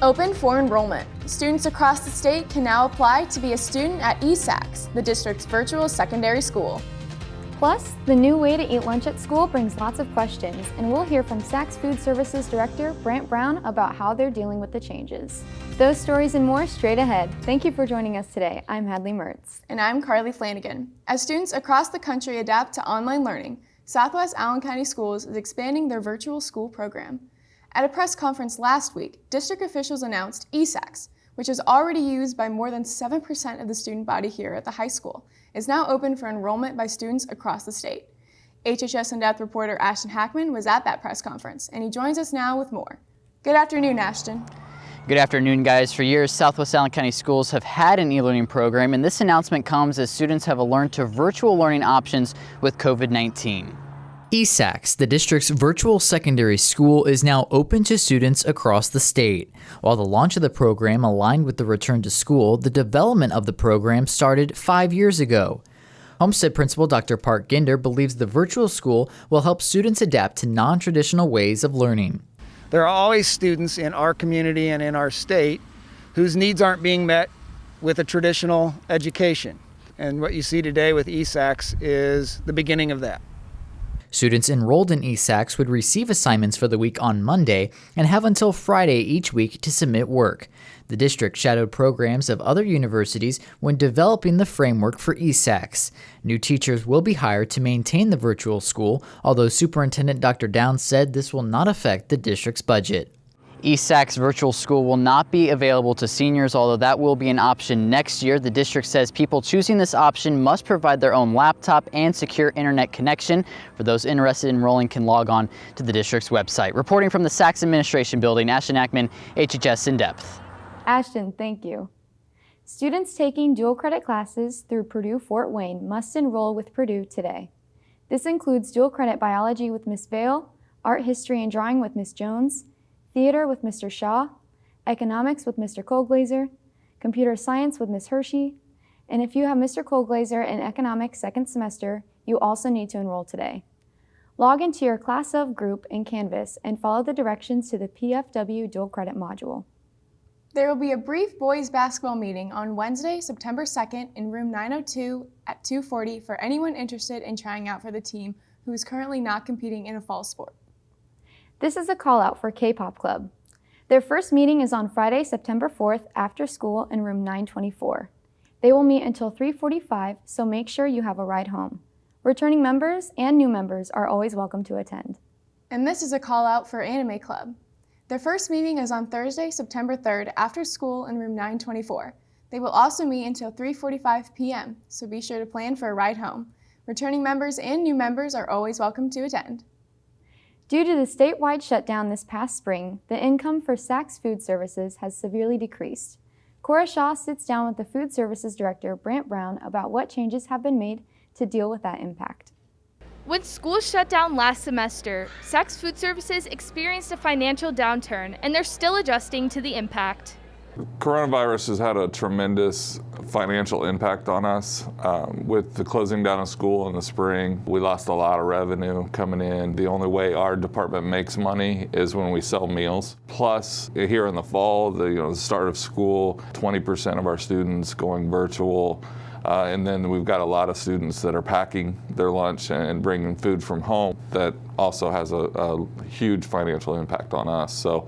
Open for enrollment. Students across the state can now apply to be a student at eSACS, the district's virtual secondary school. Plus, the new way to eat lunch at school brings lots of questions, and we'll hear from SACS Food Services Director Brant Brown about how they're dealing with the changes. Those stories and more straight ahead. Thank you for joining us today. I'm Hadley Mertz. And I'm Carly Flanagan. As students across the country adapt to online learning, Southwest Allen County Schools is expanding their virtual school program. At a press conference last week, district officials announced eSACS, which is already used by more than 7% of the student body here at the high school, is now open for enrollment by students across the state. HHS In-Depth reporter Ashton Hackman was at that press conference, and he joins us now with more. Good afternoon, Ashton. Good afternoon, guys. For years, Southwest Allen County Schools have had an e-learning program, and this announcement comes as students have learned to virtual learning options with COVID-19. eSACS, the district's virtual secondary school, is now open to students across the state. While the launch of the program aligned with the return to school, the development of the program started 5 years ago. Homestead Principal Dr. Park Ginder believes the virtual school will help students adapt to non-traditional ways of learning. There are always students in our community and in our state whose needs aren't being met with a traditional education. And what you see today with eSACS is the beginning of that. Students enrolled in eSACS would receive assignments for the week on Monday and have until Friday each week to submit work. The district shadowed programs of other universities when developing the framework for eSACS. New teachers will be hired to maintain the virtual school, although Superintendent Dr. Downs said this will not affect the district's budget. eSACS virtual school will not be available to seniors, although that will be an option next year. The district says people choosing this option must provide their own laptop and secure internet connection. For those interested in enrolling can log on to the district's website. Reporting from the SACS Administration Building, Ashton Ackman, HHS In-Depth. Ashton, thank you. Students taking dual credit classes through Purdue Fort Wayne must enroll with Purdue today. This includes dual credit biology with Ms. Vale, art history and drawing with Ms. Jones, theater with Mr. Shaw, economics with Mr. Colglazer, computer science with Ms. Hershey, and if you have Mr. Colglazer in economics second semester, you also need to enroll today. Log into your class of group in Canvas and follow the directions to the PFW dual credit module. There will be a brief boys basketball meeting on Wednesday, September 2nd in room 902 at 2:40 for anyone interested in trying out for the team who is currently not competing in a fall sport. This is a call out for K-Pop Club. Their first meeting is on Friday, September 4th after school in room 924. They will meet until 3:45, so make sure you have a ride home. Returning members and new members are always welcome to attend. And this is a call out for Anime Club. Their first meeting is on Thursday, September 3rd after school in room 924. They will also meet until 3:45 p.m., so be sure to plan for a ride home. Returning members and new members are always welcome to attend. Due to the statewide shutdown this past spring, the income for SACS Food Services has severely decreased. Cora Shaw sits down with the Food Services Director, Brant Brown, about what changes have been made to deal with that impact. When schools shut down last semester, SACS Food Services experienced a financial downturn, and they're still adjusting to the impact. Coronavirus has had a tremendous financial impact on us. With the closing down of school in the spring, we lost a lot of revenue coming in. The only way our department makes money is when we sell meals. Plus, here in the fall, the start of school, 20% of our students going virtual. And then we've got a lot of students that are packing their lunch and bringing food from home. That also has a huge financial impact on us. So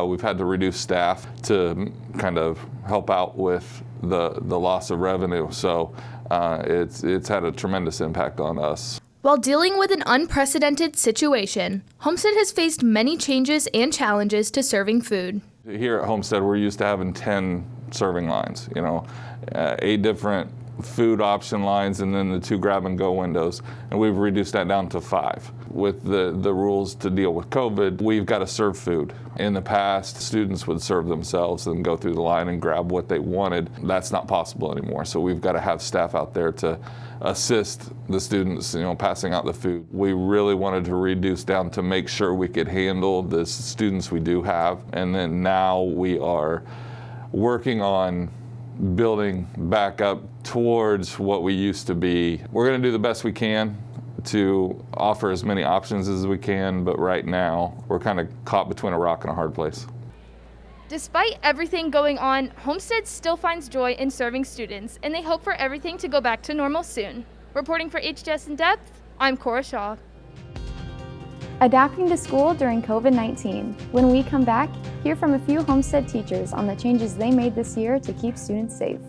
we've had to reduce staff to kind of help out with the loss of revenue. So it's had a tremendous impact on us. While dealing with an unprecedented situation, Homestead has faced many changes and challenges to serving food. Here at Homestead, we're used to having 10 serving lines, 8 different food option lines and then the 2 grab-and-go windows, and we've reduced that down to 5. With the rules to deal with COVID, we've got to serve food. In the past, students would serve themselves and go through the line and grab what they wanted. That's not possible anymore, so we've got to have staff out there to assist the students, passing out the food. We really wanted to reduce down to make sure we could handle the students we do have, and then now we are working on building back up towards what we used to be. We're going to do the best we can to offer as many options as we can, but right now we're kind of caught between a rock and a hard place. Despite everything going on, Homestead still finds joy in serving students, and they hope for everything to go back to normal soon. Reporting for HHS In Depth, I'm Cora Shaw. Adapting to school during COVID-19. When we come back, hear from a few Homestead teachers on the changes they made this year to keep students safe.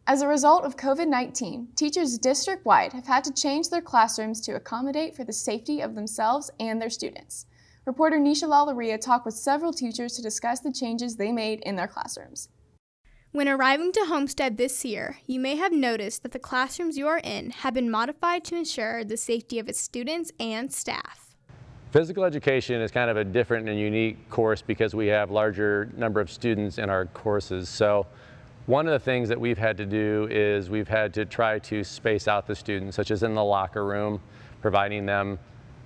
As a result of COVID-19, teachers district-wide have had to change their classrooms to accommodate for the safety of themselves and their students. Reporter Nisha Lalaria talked with several teachers to discuss the changes they made in their classrooms. When arriving to Homestead this year, you may have noticed that the classrooms you are in have been modified to ensure the safety of its students and staff. Physical education is kind of a different and unique course because we have larger number of students in our courses. So one of the things that we've had to do is we've had to try to space out the students, such as in the locker room, providing them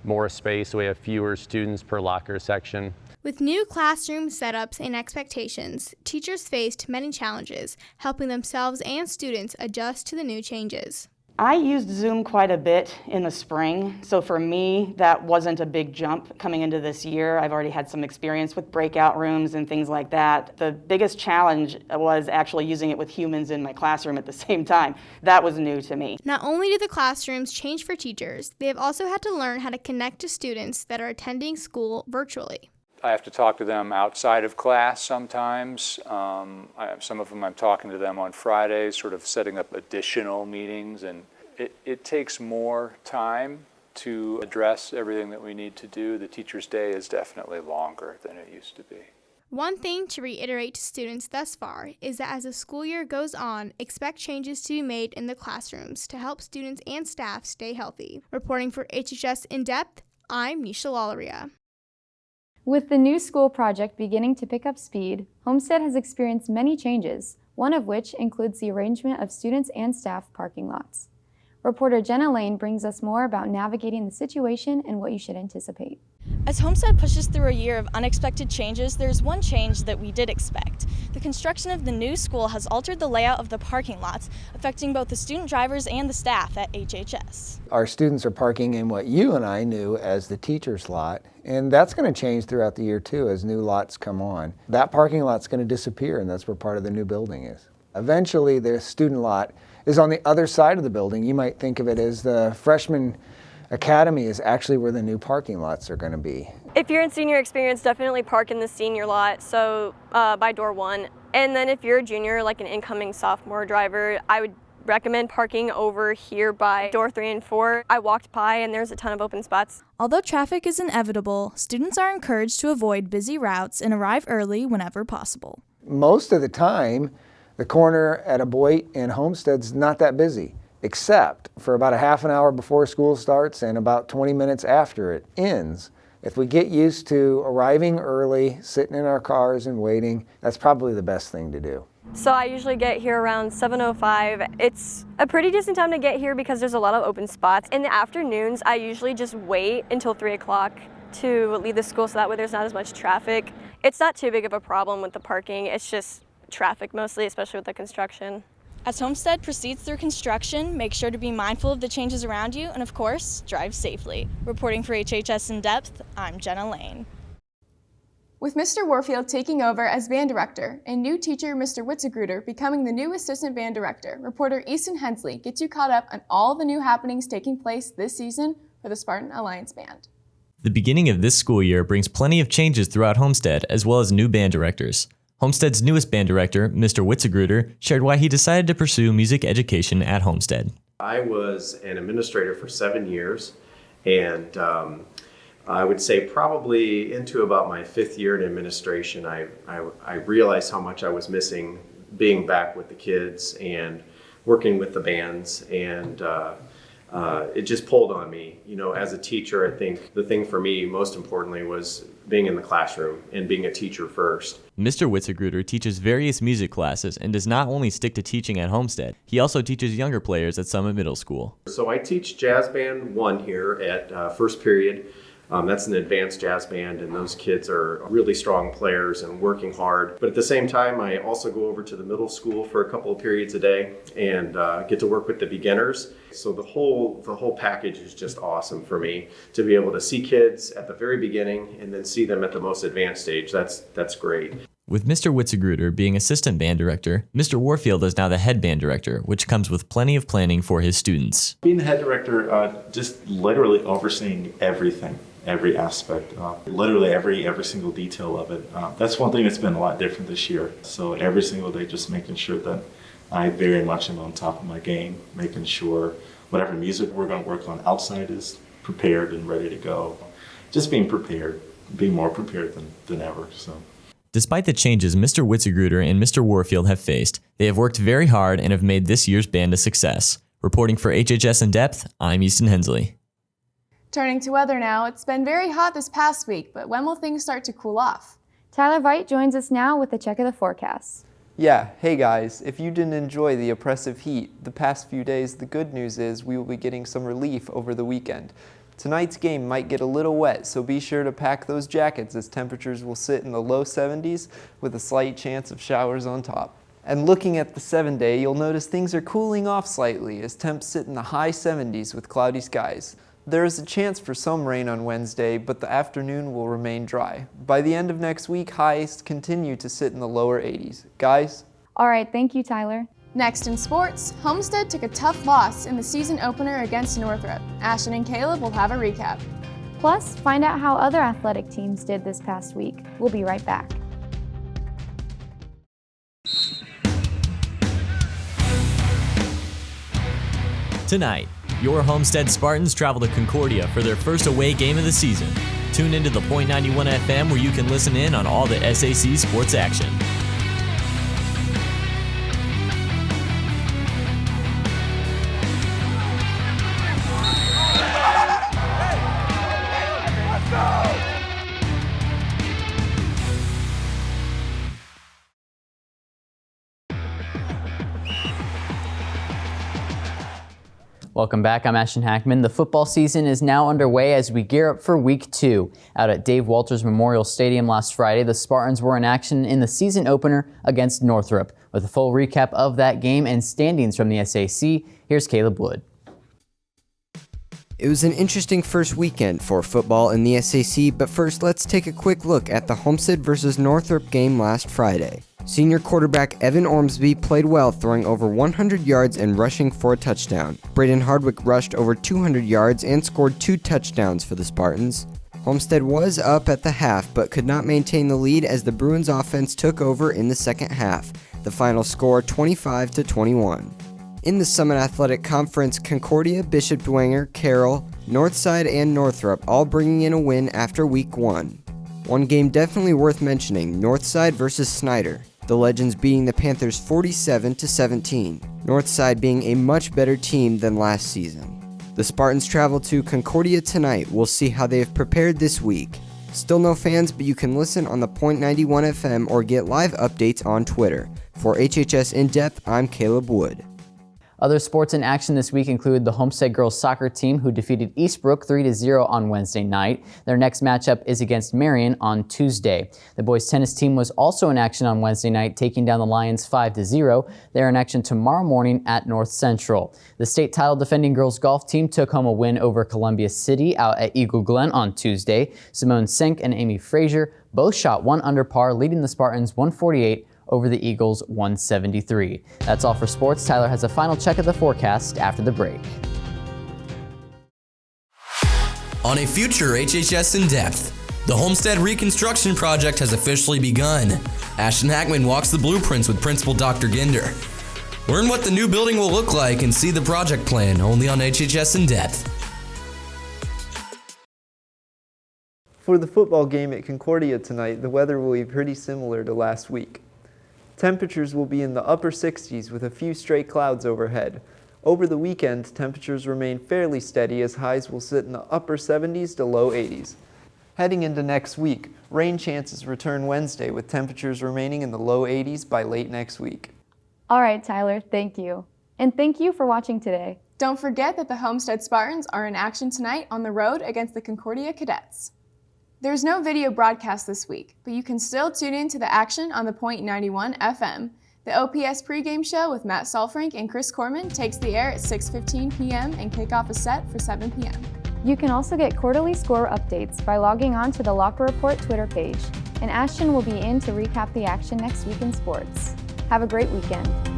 more space so we have fewer students per locker section. With new classroom setups and expectations, teachers faced many challenges, helping themselves and students adjust to the new changes. I used Zoom quite a bit in the spring, so for me, that wasn't a big jump coming into this year. I've already had some experience with breakout rooms and things like that. The biggest challenge was actually using it with humans in my classroom at the same time. That was new to me. Not only do the classrooms change for teachers, they have also had to learn how to connect to students that are attending school virtually. I have to talk to them outside of class sometimes. Some of them I'm talking to them on Fridays, sort of setting up additional meetings, and it takes more time to address everything that we need to do. The teacher's day is definitely longer than it used to be. One thing to reiterate to students thus far is that as the school year goes on, expect changes to be made in the classrooms to help students and staff stay healthy. Reporting for HHS In Depth, I'm Nisha Lalaria. With the new school project beginning to pick up speed, Homestead has experienced many changes, one of which includes the arrangement of students and staff parking lots. Reporter Jenna Lane brings us more about navigating the situation and what you should anticipate. As Homestead pushes through a year of unexpected changes, there's one change that we did expect. The construction of the new school has altered the layout of the parking lots, affecting both the student drivers and the staff at HHS. Our students are parking in what you and I knew as the teacher's lot, and that's going to change throughout the year too as new lots come on. That parking lot's going to disappear, and that's where part of the new building is. Eventually, the student lot is on the other side of the building. You might think of it as the freshman academy is actually where the new parking lots are going to be. If you're in senior experience, definitely park in the senior lot, so by door 1. And then if you're a junior, like an incoming sophomore driver, I would recommend parking over here by door 3 and 4. I walked by and there's a ton of open spots. Although traffic is inevitable, students are encouraged to avoid busy routes and arrive early whenever possible. Most of the time, the corner at Aboit and Homestead's not that busy, except for about a half an hour before school starts and about 20 minutes after it ends. If we get used to arriving early, sitting in our cars and waiting, that's probably the best thing to do. So I usually get here around 7:05. It's a pretty decent time to get here because there's a lot of open spots. In the afternoons, I usually just wait until 3 o'clock to leave the school so that way there's not as much traffic. It's not too big of a problem with the parking, it's just traffic mostly, especially with the construction. As Homestead proceeds through construction, make sure to be mindful of the changes around you and, of course, drive safely. Reporting for HHS In Depth, I'm Jenna Lane. With Mr. Warfield taking over as band director and new teacher Mr. Witzegruder becoming the new assistant band director, reporter Easton Hensley gets you caught up on all the new happenings taking place this season for the Spartan Alliance Band. The beginning of this school year brings plenty of changes throughout Homestead, as well as new band directors. Homestead's newest band director, Mr. Witzegruder, shared why he decided to pursue music education at Homestead. I was an administrator for 7 years, and I would say probably into about my 5th year in administration, I realized how much I was missing being back with the kids and working with the bands. And it just pulled on me. You know, as a teacher, I think the thing for me most importantly was being in the classroom and being a teacher first. Mr. Witzegruder teaches various music classes and does not only stick to teaching at Homestead, he also teaches younger players at Summit Middle School. So I teach Jazz Band 1 here at first period. That's an advanced jazz band, and those kids are really strong players and working hard. But at the same time, I also go over to the middle school for a couple of periods a day and get to work with the beginners. So the whole package is just awesome for me to be able to see kids at the very beginning and then see them at the most advanced stage. That's great. With Mr. Witzegruder being assistant band director, Mr. Warfield is now the head band director, which comes with plenty of planning for his students. Being the head director, just literally overseeing everything. Every aspect, literally every single detail of it. That's one thing that's been a lot different this year. So every single day, just making sure that I very much am on top of my game, making sure whatever music we're going to work on outside is prepared and ready to go. Just being prepared, being more prepared than ever. So. Despite the changes Mr. Witzegruder and Mr. Warfield have faced, they have worked very hard and have made this year's band a success. Reporting for HHS In Depth, I'm Easton Hensley. Turning to weather now, it's been very hot this past week, but when will things start to cool off? Tyler Veit joins us now with a check of the forecast. Yeah, hey guys, if you didn't enjoy the oppressive heat the past few days, the good news is we will be getting some relief over the weekend. Tonight's game might get a little wet, so be sure to pack those jackets as temperatures will sit in the low 70s with a slight chance of showers on top. And looking at the 7-day, you'll notice things are cooling off slightly as temps sit in the high 70s with cloudy skies. There is a chance for some rain on Wednesday, but the afternoon will remain dry. By the end of next week, highs continue to sit in the lower 80s. Guys? All right, thank you, Tyler. Next in sports, Homestead took a tough loss in the season opener against Northrop. Ashton and Caleb will have a recap. Plus, find out how other athletic teams did this past week. We'll be right back. Tonight, your Homestead Spartans travel to Concordia for their first away game of the season. Tune into the .91 FM where you can listen in on all the SAC sports action. Welcome back, I'm Ashton Hackman. The football season is now underway as we gear up for week 2. Out at Dave Walters Memorial Stadium last Friday, the Spartans were in action in the season opener against Northrop. With a full recap of that game and standings from the SAC, here's Caleb Wood. It was an interesting first weekend for football in the SAC, but first let's take a quick look at the Homestead versus Northrop game last Friday. Senior quarterback Evan Ormsby played well, throwing over 100 yards and rushing for a touchdown. Braden Hardwick rushed over 200 yards and scored 2 touchdowns for the Spartans. Homestead was up at the half, but could not maintain the lead as the Bruins offense took over in the second half. The final score 25-21. In the Summit Athletic Conference, Concordia, Bishop Dwenger, Carroll, Northside, and Northrop all bringing in a win after week 1. One game definitely worth mentioning, Northside versus Snyder. The Legends beating the Panthers 47-17, Northside being a much better team than last season. The Spartans travel to Concordia tonight. We'll see how they have prepared this week. Still no fans, but you can listen on the .91 FM or get live updates on Twitter. For HHS In Depth, I'm Caleb Wood. Other sports in action this week include the Homestead girls soccer team, who defeated Eastbrook 3-0 on Wednesday night. Their next matchup is against Marion on Tuesday. The boys tennis team was also in action on Wednesday night, taking down the Lions 5-0. They're in action tomorrow morning at North Central. The state title defending girls golf team took home a win over Columbia City out at Eagle Glen on Tuesday. Simone Sink and Amy Frazier both shot 1 under par, leading the Spartans 148 over the Eagles 173. That's all for sports. Tyler has a final check of the forecast after the break. On a future HHS In Depth, the Homestead Reconstruction Project has officially begun. Ashton Hackman walks the blueprints with Principal Dr. Ginder. Learn what the new building will look like and see the project plan only on HHS In Depth. For the football game at Concordia tonight, the weather will be pretty similar to last week. Temperatures will be in the upper 60s with a few stray clouds overhead. Over the weekend, temperatures remain fairly steady as highs will sit in the upper 70s to low 80s. Heading into next week, rain chances return Wednesday with temperatures remaining in the low 80s by late next week. All right, Tyler, thank you. And thank you for watching today. Don't forget that the Homestead Spartans are in action tonight on the road against the Concordia Cadets. There's no video broadcast this week, but you can still tune in to the action on the Point 91 FM. The OPS pregame show with Matt Salfrank and Chris Corman takes the air at 6:15 p.m. and kickoff is set for 7 p.m. You can also get quarterly score updates by logging on to the Locker Report Twitter page, and Ashton will be in to recap the action next week in sports. Have a great weekend.